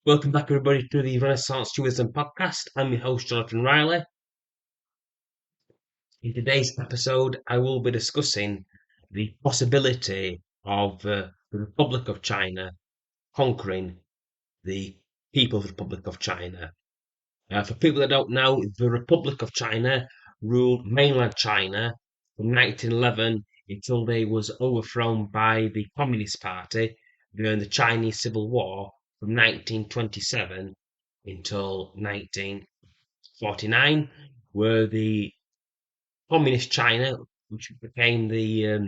Welcome back, everybody, to the Renaissance Tourism Podcast. I'm your host, Jonathan Riley. In today's episode, I will be discussing the possibility of the Republic of China conquering the People's Republic of China. For people that don't know, the Republic of China ruled mainland China from 1911 until they was overthrown by the Communist Party during the Chinese Civil War from 1927 until 1949, where the Communist China, which became the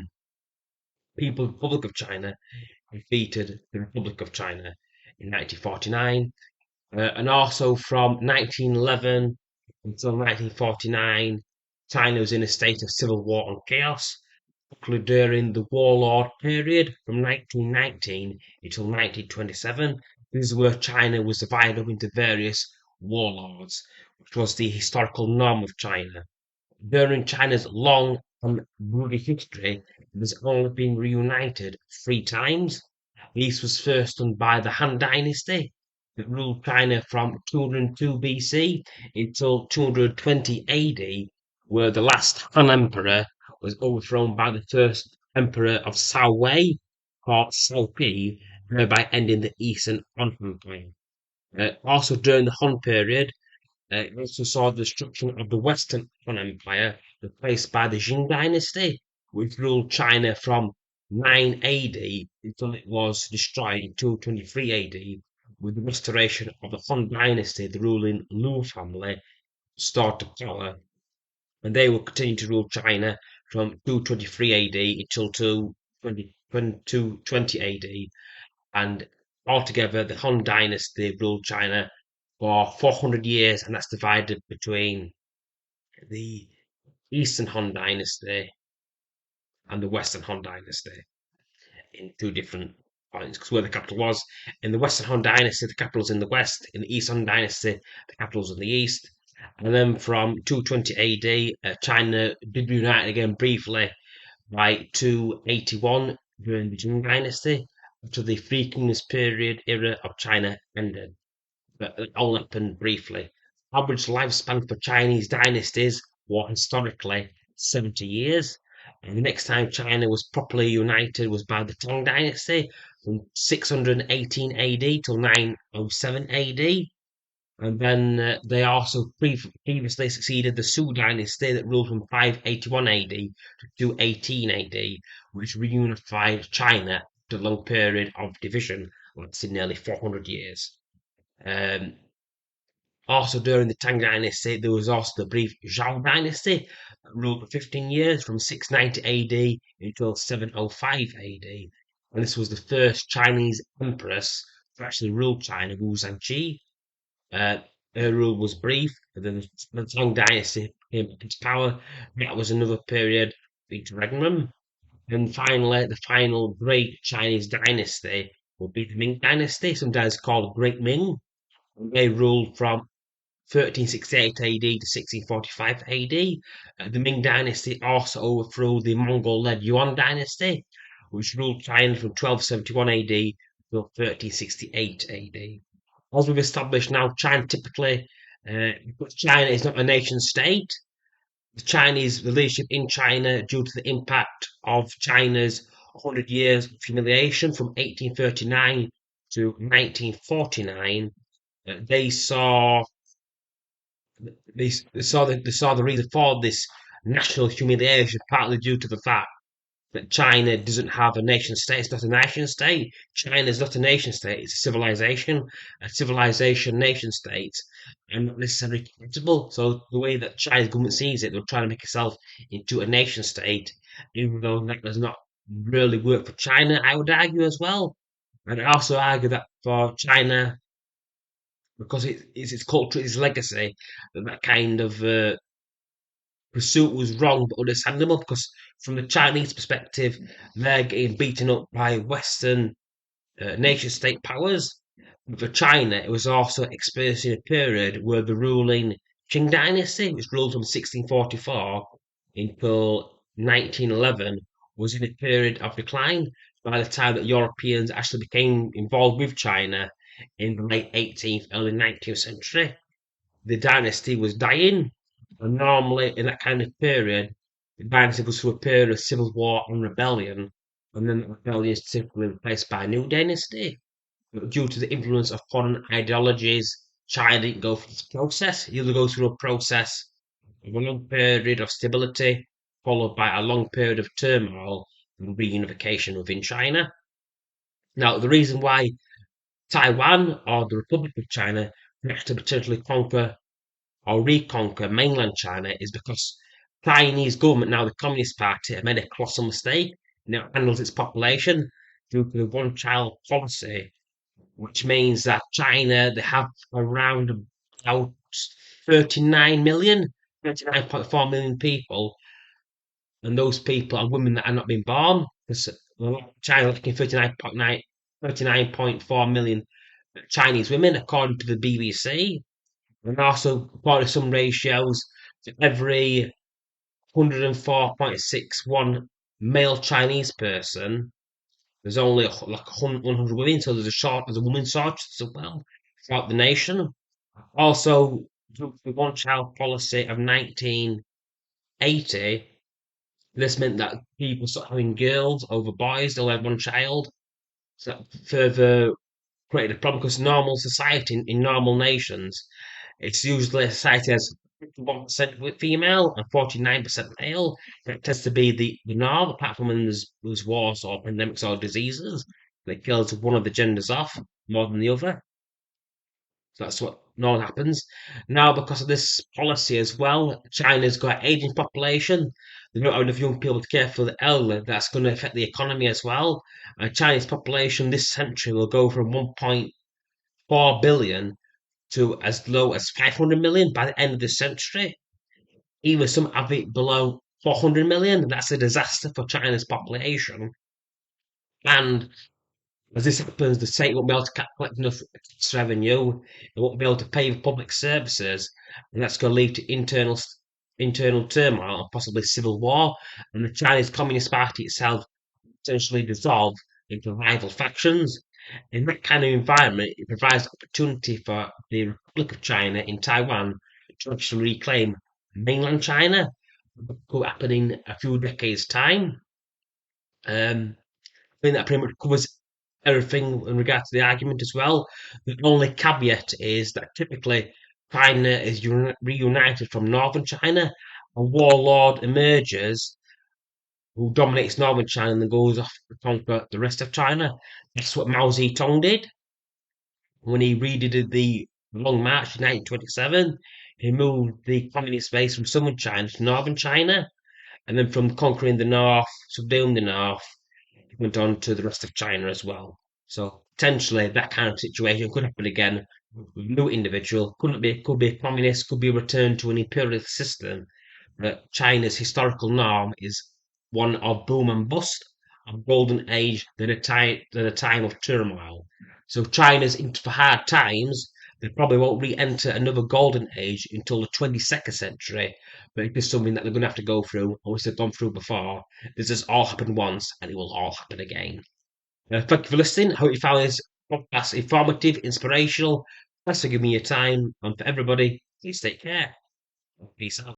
People's Republic of China, defeated the Republic of China in 1949. And also from 1911 until 1949, China was in a state of civil war and chaos, particularly during the warlord period from 1919 until 1927. This is where China was divided up into various warlords, which was the historical norm of China. During China's long and bloody history, it has only been reunited 3 times. This was first done by the Han Dynasty, that ruled China from 202 BC until 220 AD, where the last Han Emperor was overthrown by the first Emperor of Cao Wei, called Cao Pi, thereby ending the Eastern Han Empire. Also during the Han period, it also saw the destruction of the Western Han Empire, replaced by the Jin Dynasty, which ruled China from 9 AD until it was destroyed in 223 AD, with the restoration of the Han Dynasty, the ruling Lu family, restored to power, and they will continue to rule China from 223 AD until 220 AD, and altogether the Han Dynasty ruled China for 400 years, and that's divided between the Eastern Han Dynasty and the Western Han Dynasty in two different points, because where the capital was. In the Western Han Dynasty, the capital was in the west. In the Eastern Han Dynasty, the capital was in the east. And then from 220 AD, China did reunite again briefly by 281 during the Jin Dynasty, after the Three Kingdoms period era of China ended. But it all happened briefly. Average lifespan for Chinese dynasties was historically 70 years. And the next time China was properly united was by the Tang Dynasty from 618 AD till 907 AD. And then they also previously succeeded the Sui Dynasty that ruled from 581 AD to 218 AD, which reunified China after a long period of division, lasting nearly 400 years. Also during the Tang Dynasty, there was also the brief Zhao Dynasty that ruled for 15 years from 690 AD until 705 AD. And this was the first Chinese empress to actually rule China, Wu Zhanqi. Her rule was brief, but then the Tang Dynasty came into power. That was another period of interregnum. And finally, the final great Chinese dynasty would be the Ming Dynasty, sometimes called Great Ming. They ruled from 1368 AD to 1645 AD. The Ming Dynasty also overthrew the Mongol-led Yuan Dynasty, which ruled China from 1271 AD to 1368 AD. As we've established now, China typically, because China is not a nation state, the Chinese leadership in China, due to the impact of China's 100 years of humiliation from 1839 to 1949, they saw the reason for this national humiliation partly due to the fact that China doesn't have a nation state. It's not a nation state. China is not a nation state. It's a civilization. A civilization nation state and not necessarily compatible. So the way that China's government sees it, they're trying to make itself into a nation state, even though that does not really work for China, I would argue as well. And I also argue that for China, because it's its culture, its legacy, that kind of pursuit was wrong but understandable, because from the Chinese perspective, they're getting beaten up by Western nation state powers. But for China, it was also experiencing a period where the ruling Qing Dynasty, which ruled from 1644 until 1911, was in a period of decline. By the time that Europeans actually became involved with China, in the late 18th, early 19th century. The dynasty was dying, and normally in that kind of period, the dynasty goes through a period of civil war and rebellion, and then the rebellion is typically replaced by a new dynasty. But due to the influence of foreign ideologies, China didn't go through this process. It usually goes through a process of a long period of stability, followed by a long period of turmoil and reunification within China. Now, the reason why Taiwan or the Republic of China has to potentially conquer or reconquer mainland China is because Chinese government, now the Communist Party, have made a colossal mistake. Now it handles its population due to the one-child policy, which means that China, they have around about 39 million, 39.4 million people, and those people are women that are not being born. Because China looking 39.4 million Chinese women, according to the BBC. And also, according to some ratios, for every 104.61 male Chinese person, there's only like 100 women, so there's a woman shortage as well throughout the nation. Also, the one child policy of 1980, this meant that people started having girls over boys, they only had one child. So that further created a problem because normal society in normal nations, it's usually a society has 51% female and 49% male. That tends to be the norm, apart from when there's wars or pandemics or diseases that kills one of the genders off more than the other. So that's what normally happens. Now, because of this policy as well, China's got an aging population. They don't have enough young people to care for the elderly. That's going to affect the economy as well. China's population this century will go from 1.4 billion to as low as 500 million by the end of the century. Even some have it below 400 million. That's a disaster for China's population. And as this happens, the state won't be able to collect enough tax revenue. It won't be able to pay for public services, and that's going to lead to internal turmoil and possibly civil war. And the Chinese Communist Party itself potentially dissolve into rival factions. In that kind of environment, it provides opportunity for the Republic of China in Taiwan to actually reclaim mainland China. Could happen in a few decades' time. I think that pretty much covers everything in regard to the argument as well. The only caveat is that typically China is reunited from northern China. A warlord emerges who dominates northern China and then goes off to conquer the rest of China. That's what Mao Zedong did when he redid the Long March in 1927. He moved the communist base from southern China to northern China, and then from conquering the north, subduing the north, he went on to the rest of China as well. So potentially that kind of situation could happen again with a new individual. Could be a communist, could be a return to an imperialist system. But China's historical norm is one of boom and bust, of golden age, then a time of turmoil. So China's in for hard times. They probably won't re-enter another golden age until the 22nd century, but it is something that they're going to have to go through, or which they've gone through before. This has all happened once, and it will all happen again. Thank you for listening. I hope you found this podcast informative, inspirational. Thanks for giving me your time, and for everybody, please take care. Peace out.